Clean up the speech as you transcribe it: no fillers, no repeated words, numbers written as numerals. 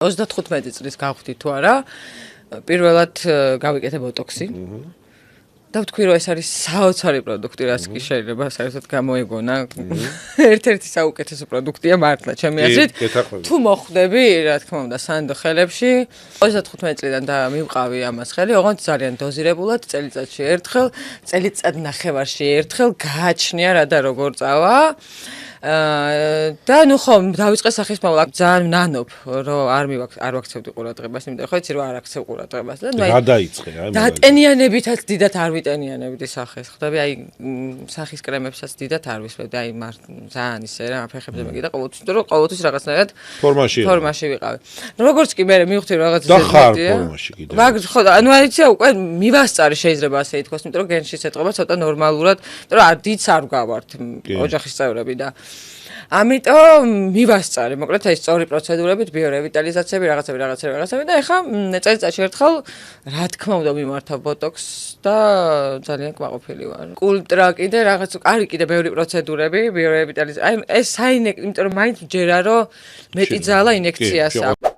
35 წლის გავხდი თუ არა, პირველად გავიკეთე ბოტოქსი. და ვთქვი, რომ ეს არის საოცარი პროდუქტი, რაც კი შეიძლება საერთოდ გამოიგონა. ერთ-ერთი საუკეთესო პროდუქტია მართლა, ჩემი აზრით. თუ მოხვდები, რა თქმა უნდა, სანდო ხელებში, 35 წლიდან და მივყავი ამას ხელი, ოღონდ ძალიან დოზირებულად, წელიწადში ერთხელ, წელიწად ნახევარში ერთხელ გააჩნია რა და როგორ წავა. და ნუ ხომ დავიწყე სახის მოვლა ძალიან ნანობ რომ არ ვაქცევდი ყურადღებას იმიტომ რომ იცი რომ არ აქცევ ყურადღებას და ნუ რა დაიწყე რა დატენიანებითაც დიდად არ ვიტენიანებდი სახეს ხდები აი სახის კრემებსაც დიდად არ ვისვევდი აი ძალიან ისე რა ფეხებზე მეკიდა ყოველთვის რაღაცნაირად ფორმაში ვიყავი როგორც კი მე მივხვდი რაღაც და ხარ ფორმაში კიდე მაგ ხო ანუ აიცი უკვე მივასწარი შეიძლება ასე ითქვას იმიტომ რომ გენშიც ეთყობა ცოტა ნორმალურად იმიტომ რომ არ დიდს არ გავართ ოჯახის წევრები და ამიტომ მივასწარი, მოკლედ ეს სწორი პროცედურებით, ბიორევიტალიზაციები, რაღაცები და ეხლა წელიწადში ერთხელ რა თქმა უნდა მიმართავ ბოტოქსს და ძალიან კმაყოფილი ვარ. კულტრა კიდე რაღაც არის კიდე ბევრი პროცედურები, ბიორევიტალიზაცია. აი ეს საინექტო, იმიტომ რომ მაინც მჯერა რომ მეტი ძალა ინექციას აქვს.